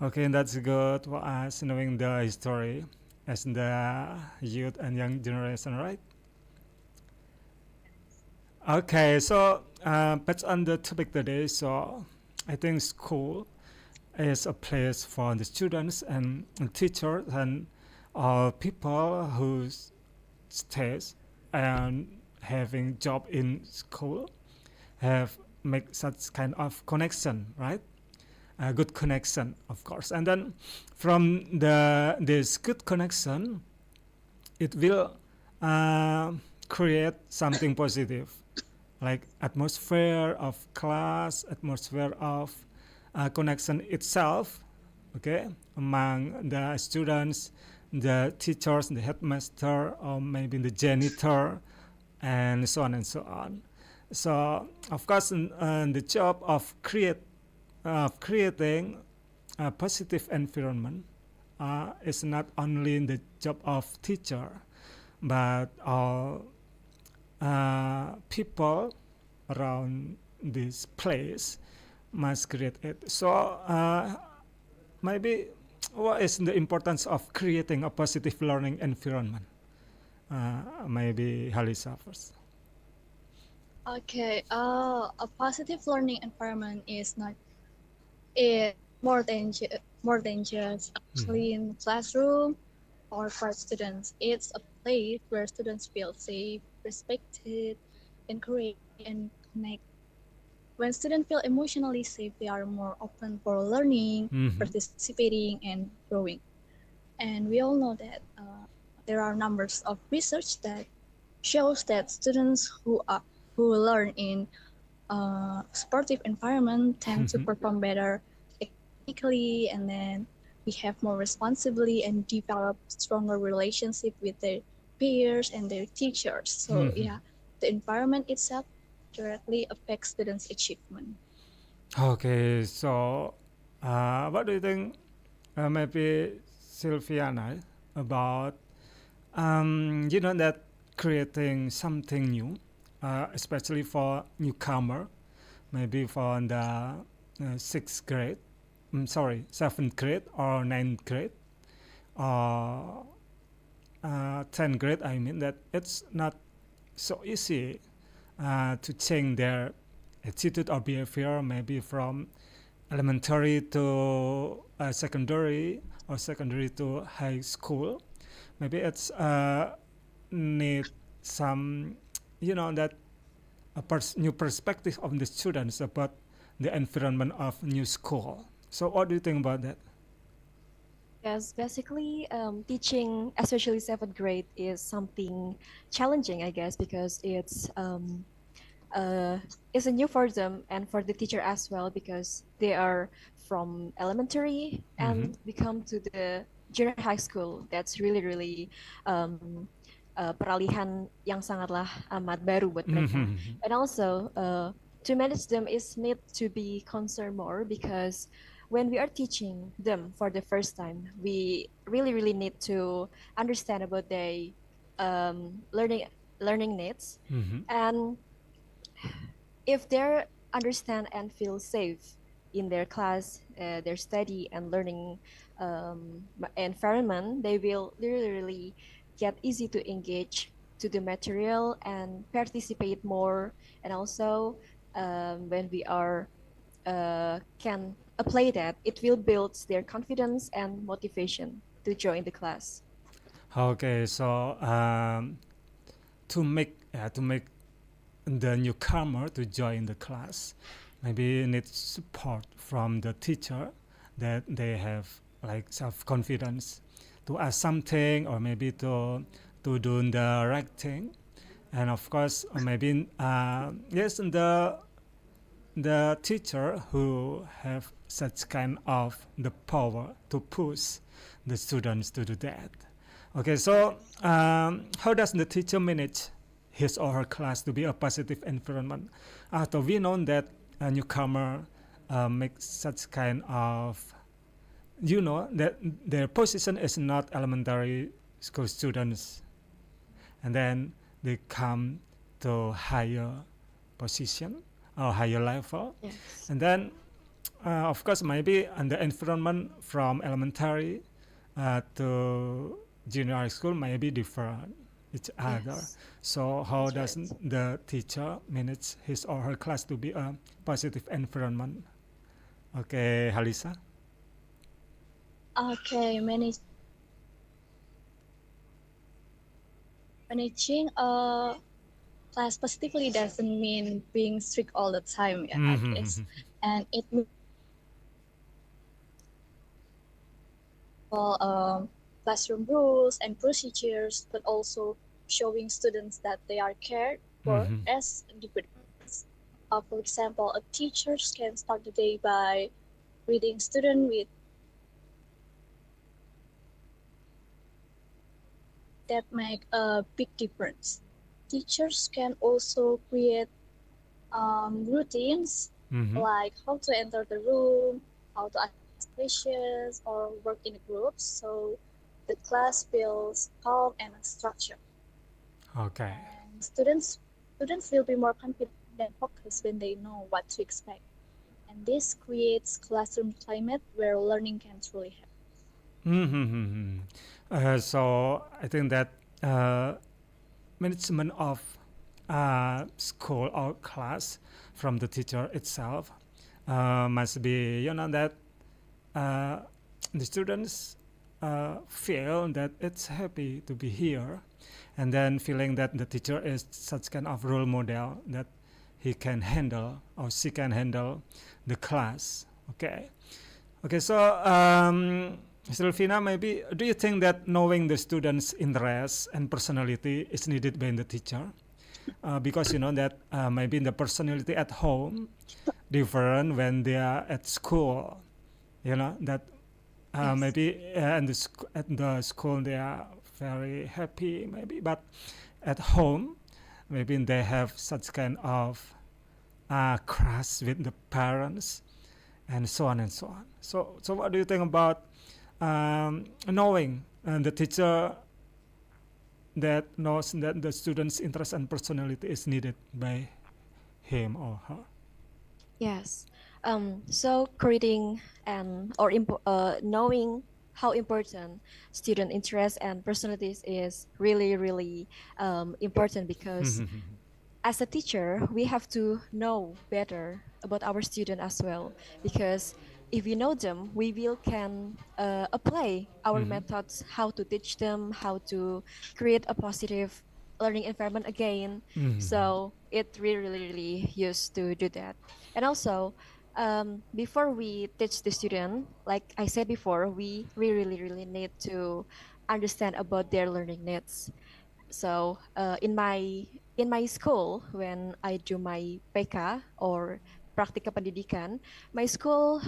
Okay, that's good for us knowing the history as the youth and young generation, right? Okay, so based on the topic today, so I think school is a place for the students and teachers and people who stays and having job in school have make such kind of connection, right? A good connection, of course, and then from this good connection, it will create something positive, like atmosphere of class, atmosphere of connection itself, okay, among the students, the teachers, the headmaster, or maybe the janitor, and so on and so on. So, of course, the job of creating a positive environment is not only the job of teacher, but all people around this place must create it. So maybe what is the importance of creating a positive learning environment? Maybe Haliza first. Okay, a positive learning environment is not it more than just a Mhm. clean classroom or for students. It's a place where students feel safe, respected, encouraged, and connect. When students feel emotionally safe, they are more open for learning, Mhm. participating, and growing. And we all know that there are numbers of research that shows that students who learn in supportive environment tend to Mhm. perform better academically, and then we have more responsibility and develop stronger relationship with their peers and their teachers. So Mhm. yeah, the environment itself directly affects students' achievement. Okay, so what do you think, maybe Silviana, about that creating something new, especially for newcomer, maybe for the sixth grade, sorry, seventh grade or ninth grade or 10th grade. I mean that it's not so easy to change their attitude or behavior, maybe from elementary to secondary or secondary to high school. Maybe it's need some, that new perspective of the students about the environment of new school. So what do you think about that? Yes, basically, teaching, especially seventh grade, is something challenging, I guess, because uh, it's a new for them and for the teacher as well, because they are from elementary Mm-hmm. and become to the junior high school. That's really peralihan yang sangatlah amat baru buat mereka. Mm-hmm. And also, to manage them is need to be concerned more, because when we are teaching them for the first time, we really need to understand about their learning needs. Mm-hmm. And if they understand and feel safe in their class, their study and learning environment, they will really get easy to engage to the material and participate more. And also, when we are can apply that, it will build their confidence and motivation to join the class. Okay, so to make the newcomer to join the class, maybe need support from the teacher, that they have like self confidence to ask something, or maybe to do the right thing. And of course, maybe yes, the teacher who have such kind of the power to push the students to do that. Okay, so how does the teacher manage his or her class to be a positive environment after we know that a newcomer makes such kind of, that their position is not elementary school students, and then they come to higher position or higher level, Yes. and then of course, maybe and the environment from elementary to junior high school may be different each other. Yes, So how that's does right. the teacher manage his or her class to be a positive environment? Okay, Haliza. Okay, managing a class positively doesn't mean being strict all the time, yeah, I guess. Mm-hmm. And it means classroom rules and procedures, but also showing students that they are cared for Mm-hmm. as individuals. For example, a teacher can start the day by greeting student with that make a big difference. Teachers can also create routines Mm-hmm. like how to enter the room, how to ask questions, or work in groups, so the class feels calm and structured. Okay. And students will be more confident and focused when they know what to expect. And this creates classroom climate where learning can truly happen. Mm-hmm. So I think that uh, management of school or class from the teacher itself must be, that uh, the students feel that it's happy to be here, and then feeling that the teacher is such kind of role model that he can handle or she can handle the class. Okay. Okay, so Silvina, maybe do you think that knowing the students' interests and personality is needed by the teacher? Because you know that maybe the personality at home different when they are at school. You know that Yes. maybe at the school they are very happy, maybe, but at home maybe they have such kind of crush with the parents and so on and so on. So what do you think about knowing the teacher that knows that the student's interest and personality is needed by him or her? Yes. So creating knowing how important student interests and personalities is really, really important because as a teacher, we have to know better about our student as well. Because if we know them, we will can apply our methods, how to teach them, how to create a positive learning environment again. So it really, really, really used to do that. And also, before we teach the student, like I said before, we really, really need to understand about their learning needs. So in my school, when I do my PK or Praktika Pendidikan, my school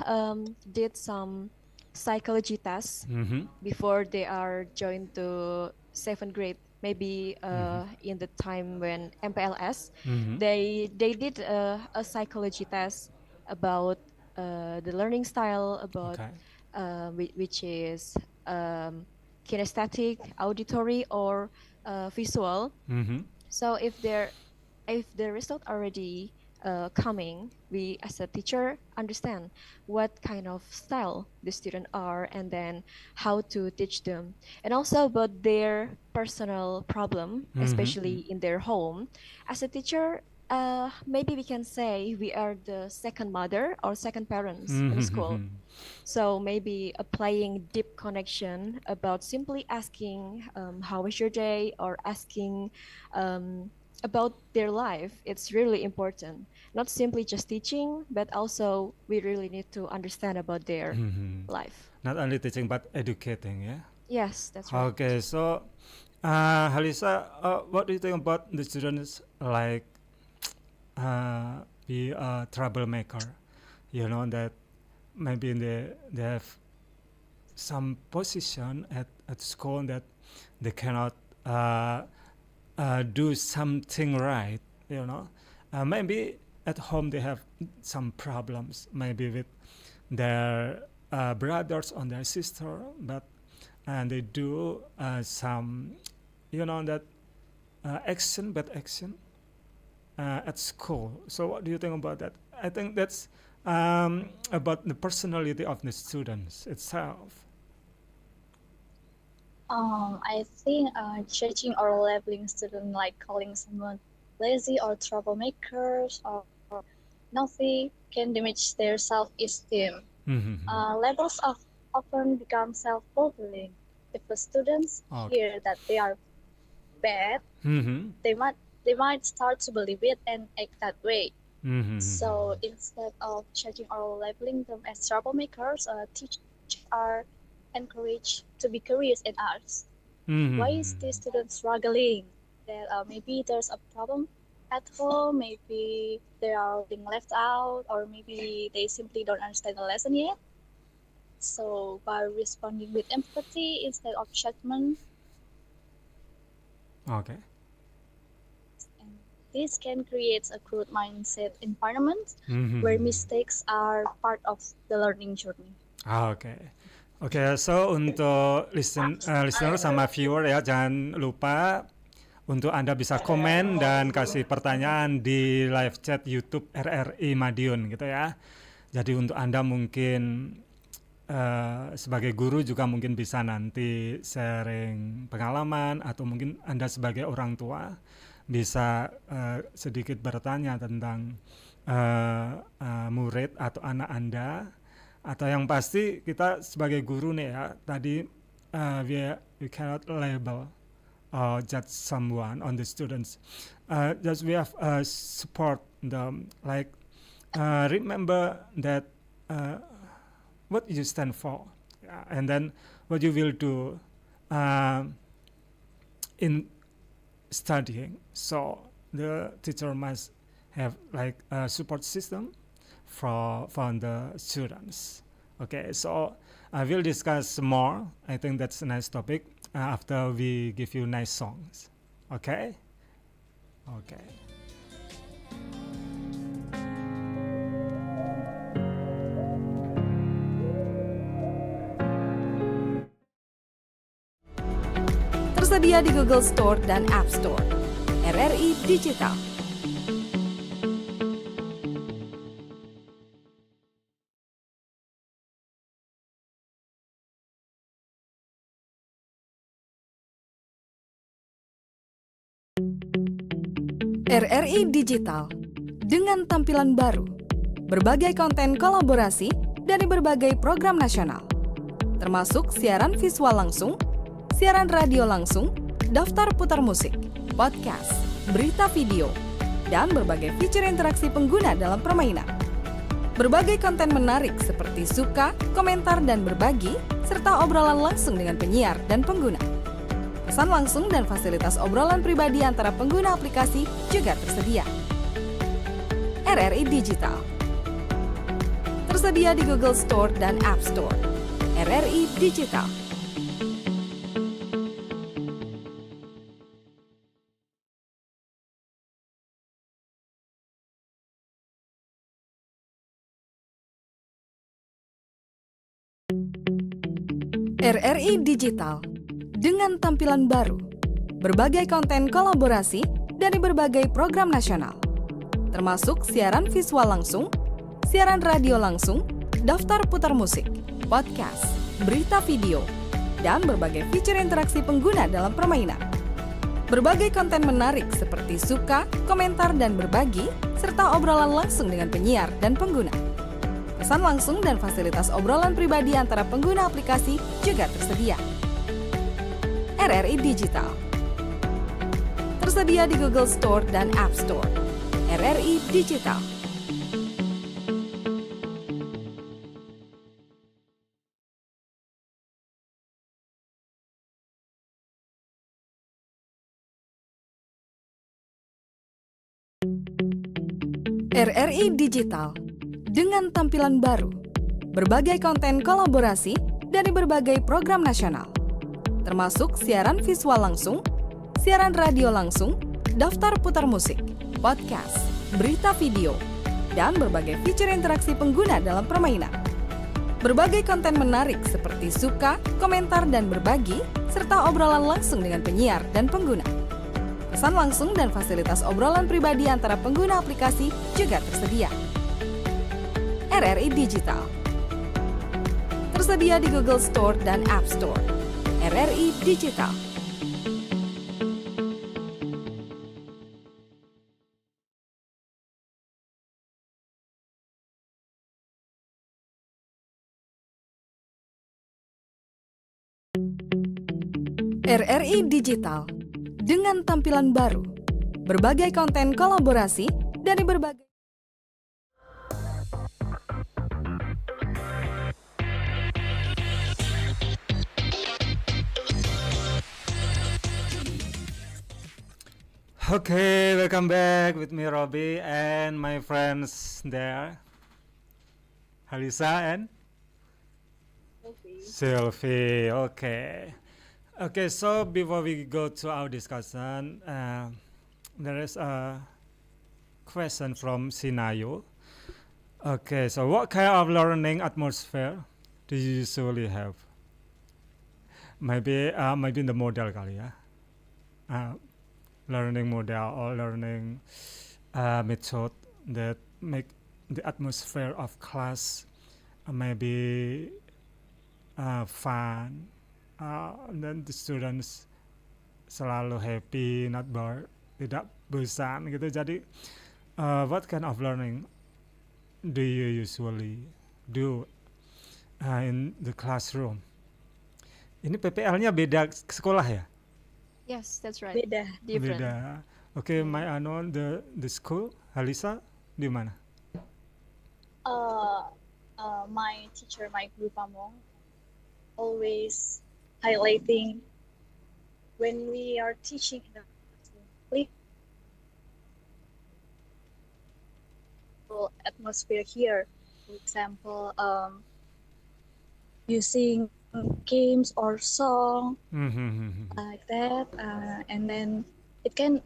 did some psychology tests Mm-hmm. before they are joined to seventh grade. Maybe Mm-hmm. in the time when MPLS, Mm-hmm. they did a psychology test about the learning style, about Okay. which is um, kinesthetic, auditory, or visual. Mm-hmm. So if the result already coming, we as a teacher understand what kind of style the student are and then how to teach them, and also about their personal problem, Mm-hmm. especially in their home. As a teacher, maybe we can say we are the second mother or second parents in a school. Mm-hmm. So maybe applying deep connection about simply asking how was your day, or asking um, about their life. It's really important. Not simply just teaching, but also we really need to understand about their Mm-hmm. life. Not only teaching but educating, yeah. Yes, that's right. Okay, so Halisa, what do you think about the students like be a troublemaker? You know that maybe they have some position at school that they cannot do something right. You know, maybe at home they have some problems, maybe with their brothers or their sister, but and they do some, that bad action at school. So what do you think about that? I think that's about the personality of the students itself? I think judging or labeling student like calling someone lazy or troublemakers or naughty can damage their self-esteem. Mm-hmm. Labels often become self-fulfilling. If the students hear that they are bad, Mm-hmm. they might start to believe it and act that way. Mm-hmm. So instead of judging or labeling them as troublemakers, teachers are encouraged to be curious and ask, Mm-hmm. why is this student struggling? That maybe there's a problem at home, maybe they are being left out, or maybe they simply don't understand the lesson yet. So by responding with empathy instead of judgment, Okay. and this can create a growth mindset environment Mm-hmm. where mistakes are part of the learning journey. Oke. Oke, so untuk listener sama viewer ya, jangan lupa untuk Anda bisa komen dan kasih pertanyaan di live chat YouTube RRI Madiun gitu ya. Jadi untuk Anda mungkin sebagai guru juga mungkin bisa nanti sharing pengalaman, atau mungkin Anda sebagai orang tua bisa sedikit bertanya tentang murid atau anak Anda. Atau yang pasti kita sebagai guru nih ya, tadi we cannot label or judge someone on the students. Just we have support them, like remember that what you stand for, and then what you will do in studying. So the teacher must have like a support system from the students. Okay, so I will discuss more. I think that's a nice topic after we give you nice songs. Okay? Okay. Tersedia di Google Store dan App Store. RRI Digital. RRI Digital dengan tampilan baru, berbagai konten kolaborasi dari berbagai program nasional, termasuk siaran visual langsung, siaran radio langsung, daftar putar musik, podcast, berita video, dan berbagai fitur interaksi pengguna dalam permainan. Berbagai konten menarik seperti suka, komentar, dan berbagi, serta obrolan langsung dengan penyiar dan pengguna. Pesan langsung dan fasilitas obrolan pribadi antara pengguna aplikasi juga tersedia. RRI Digital tersedia di Google Store dan App Store. RRI Digital. RRI Digital dengan tampilan baru, berbagai konten kolaborasi dari berbagai program nasional, termasuk siaran visual langsung, siaran radio langsung, daftar putar musik, podcast, berita video, dan berbagai fitur interaksi pengguna dalam permainan. Berbagai konten menarik seperti suka, komentar, dan berbagi, serta obrolan langsung dengan penyiar dan pengguna. Pesan langsung dan fasilitas obrolan pribadi antara pengguna aplikasi juga tersedia. RRI Digital tersedia di Google Store dan App Store. RRI Digital. RRI Digital dengan tampilan baru, berbagai konten kolaborasi dari berbagai program nasional, termasuk siaran visual langsung, siaran radio langsung, daftar putar musik, podcast, berita video, dan berbagai fitur interaksi pengguna dalam permainan. Berbagai konten menarik seperti suka, komentar, dan berbagi, serta obrolan langsung dengan penyiar dan pengguna. Pesan langsung dan fasilitas obrolan pribadi antara pengguna aplikasi juga tersedia. RRI Digital. Tersedia di Google Store dan App Store. RRI Digital. RRI Digital dengan tampilan baru, berbagai konten kolaborasi dari berbagai Okay, welcome back with me Roby and my friends there, Haliza and Sylvie. Okay, so before we go to our discussion, there is a question from Sinayo. Okay, so what kind of learning atmosphere do you usually have? Maybe in the model kali ya. Learning model or learning method that make the atmosphere of class maybe fun, and then the students selalu happy, not bored, tidak bosan gitu. Jadi what kind of learning do you usually do in the classroom? Ini PPL-nya beda sekolah ya? Yes, that's right. Beda. Different. Beda. Okay, my anon the school, Haliza di mana? My teacher, my guru pamong, always highlighting when we are teaching in the atmosphere here. For example, using games or song like that, and then it can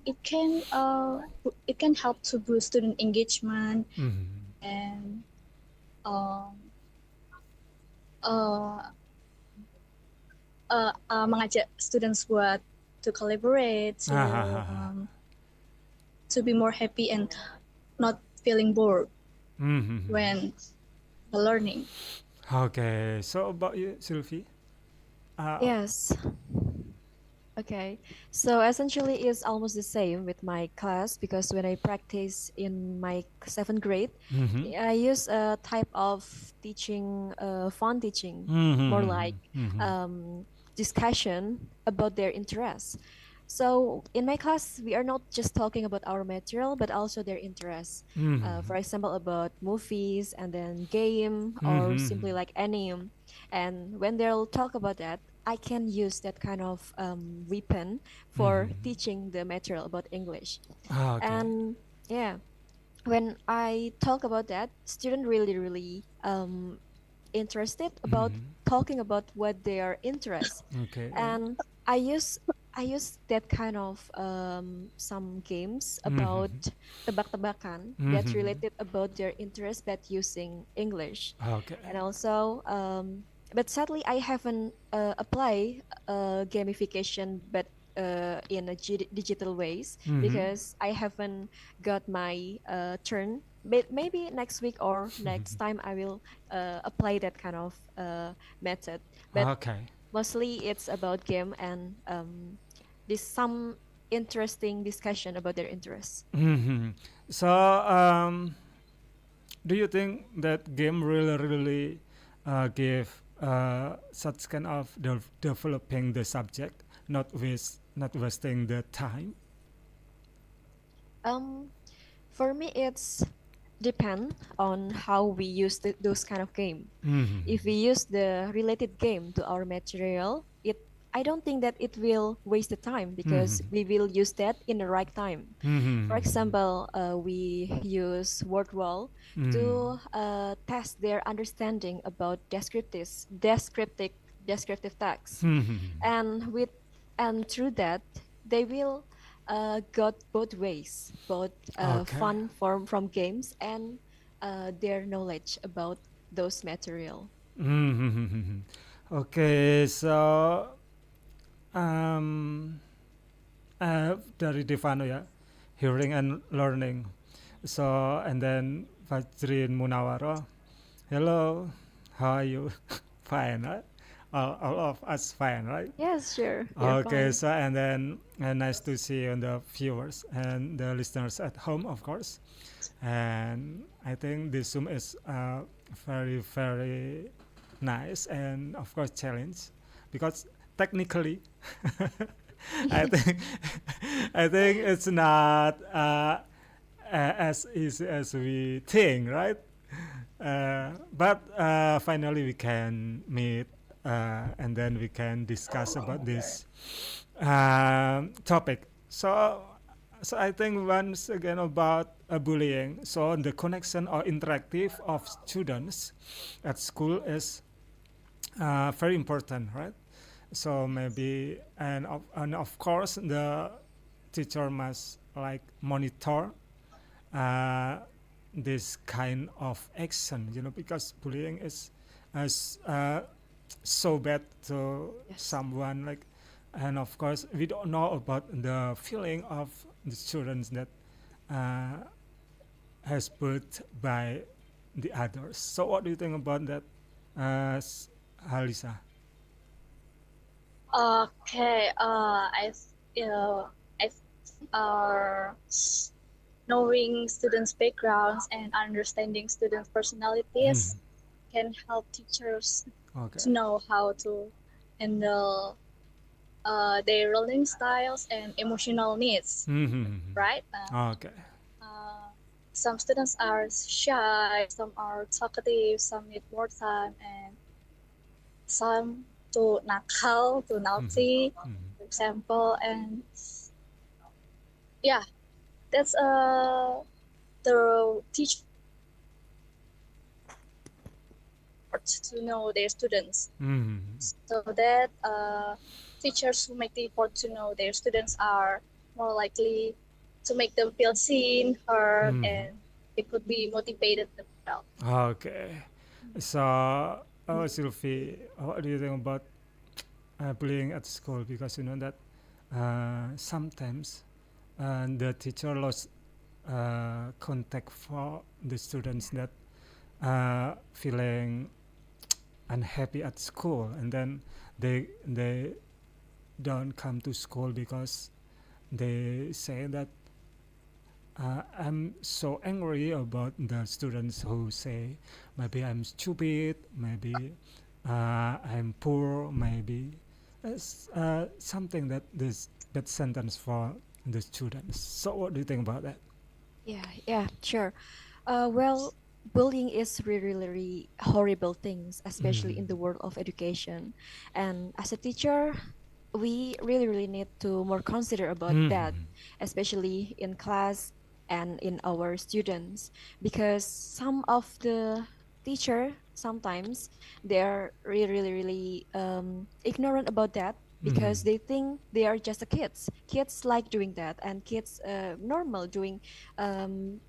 help to boost student engagement and mengajak students buat to collaborate, to be more happy and not feeling bored when learning. Okay, so about you, Sylvie? Yes. Okay, so essentially it's almost the same with my class because when I practice in my 7th grade, I use a type of teaching, fun teaching, more like discussion about their interests. So in my class, we are not just talking about our material, but also their interests. For example, about movies and then game or simply like anime. And when they'll talk about that, I can use that kind of weapon for teaching the material about English. Okay. And yeah, when I talk about that, student really interested about talking about what their interests. Okay. And I use that kind of some games about tebak-tebakan that's related about their interest but using English. Okay. And also but sadly I haven't applied gamification but in a digital ways because I haven't got my turn. But maybe next week or next time I will apply that kind of method. But Okay. mostly it's about game and this some interesting discussion about their interests. So, do you think that game really give such kind of developing the subject, not wasting the time? For me, it's depend on how we use those kind of game. If we use the related game to our material, I don't think that it will waste the time because we will use that in the right time. For example, we use word wall to test their understanding about descriptive text, and through that they will got both ways, both fun from games and their knowledge about those material. Okay, so dari Devano ya, hearing and learning. So and then Fajrin Munawaro, Hello, how are you? Fine, right? All of us fine, right? Yes, sure. We're Okay, fine. so and then nice to see you and the viewers and the listeners at home, of course. And I think this Zoom is very, very nice and of course challenge because technically I think I think it's not as easy as we think, right? But finally we can meet and then we can discuss about this topic. So I think once again about bullying. So the connection or interactive of students at school is very important, right? So maybe and of course the teacher must like monitor uh, this kind of action, because bullying is so bad to Yes. someone like, and of course we don't know about the feeling of the students that uh, has put by the others. So what do you think about that, Haliza? Okay, I think knowing students' backgrounds and understanding students' personalities can help teachers Okay. to know how to handle their learning styles and emotional needs, right? Okay. Some students are shy, some are talkative, some need more time, and some too nakal, too naughty, for example. And yeah, that's the teacher to know their students, so that teachers who make the effort to know their students are more likely to make them feel seen, heard, and they could be motivated themselves. Okay. So, Sylvie, what do you think about bullying at school? Because you know that sometimes the teacher lost contact for the students that feeling unhappy at school, and then they don't come to school because they say that I'm so angry about the students who say maybe I'm stupid, maybe I'm poor, maybe it's something that this bad sentence for the students. So what do you think about that? Yeah, sure. Well, bullying is really horrible things, especially in the world of education. And as a teacher, we really need to more consider about that, especially in class and in our students, because some of the teacher sometimes they're really ignorant about that because they think they are just a kids like doing that, and kids normal doing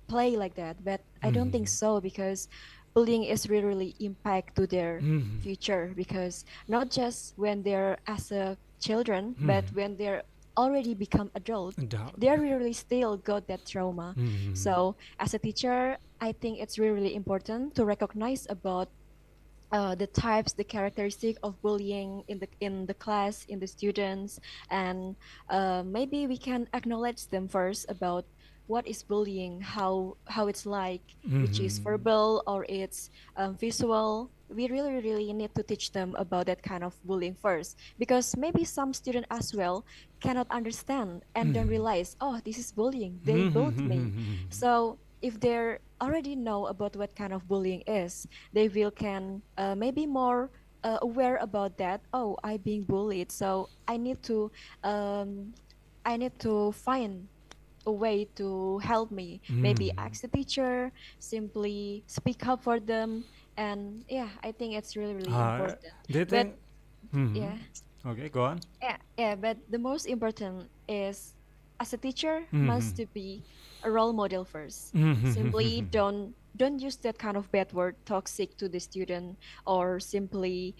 play like that, but I don't think so, because bullying is really impact to their future, because not just when they're as a children, but when they're already become adult, Doubt. they really still got that trauma. So as a teacher, I think it's really important to recognize about the types, the characteristic of bullying in the class, in the students, and maybe we can acknowledge them first about what is bullying, how it's like, which is verbal or it's visual. We really need to teach them about that kind of bullying first, because maybe some student as well cannot understand and don't realize, oh, this is bullying, they bullied me. So if they already know about what kind of bullying is, they will can maybe more aware about that. Oh, I being bullied, so um, I need to find a way to help me. Maybe ask the teacher, simply speak up for them, and yeah, I think it's really important. Do you But think? yeah, Okay, go on. yeah, but the most important is, as a teacher, must to be a role model first. Simply don't use that kind of bad word toxic to the student, or simply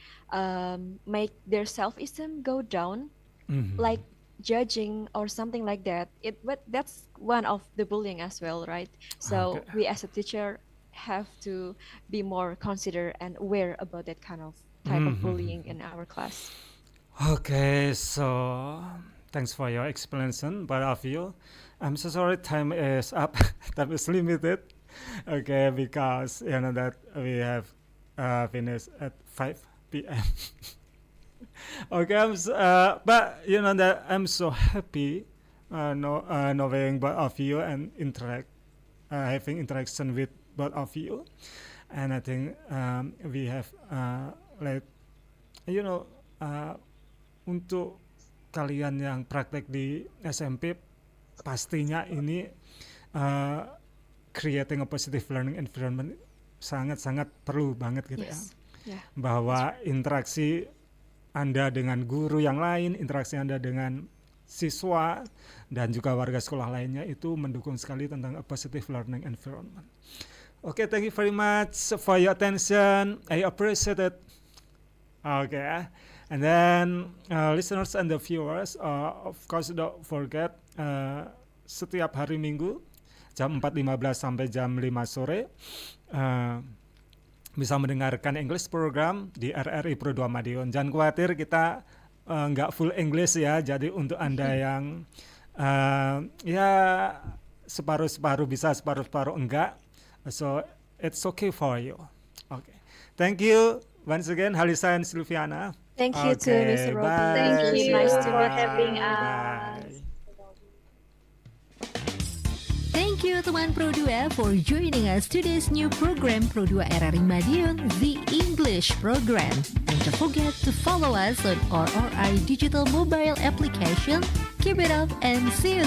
make their self-esteem go down, like judging or something like that. But that's one of the bullying as well, right? Okay. So we as a teacher have to be more considerate and aware about that kind of type of bullying in our class. Okay, so thanks for your explanation, both of you. I'm so sorry, time is up. Time is limited. Okay, because you know that we have finished at 5 p.m. Okay, but you know that I'm so happy knowing both of you and having interaction with both of you, and I think we have like you know untuk kalian yang praktek di SMP pastinya ini creating a positive learning environment sangat-sangat perlu banget gitu ya. Yeah. Bahwa interaksi Anda dengan guru yang lain, interaksi Anda dengan siswa dan juga warga sekolah lainnya itu mendukung sekali tentang a positive learning environment. Okay, thank you very much for your attention. I appreciate it. Okay, and then listeners and the viewers, of course don't forget setiap hari Minggu jam 4.15 sampai jam 5 sore bisa mendengarkan English program di RRI Pro 2 Madiun. Jangan khawatir, kita nggak full English ya. Jadi untuk Anda yang ya separuh-separuh bisa, separuh-separuh enggak, so it's okay for you. Okay, thank you once again, Haliza and Silviana. Thank you to Mr. Roby. Thank you Nice to for meet you. having us. Bye. Thank you teman Pro 2 for joining us today's new program Pro 2 RRI Madiun, the English program. And don't forget to follow us on RRI digital mobile application. Keep it up and see you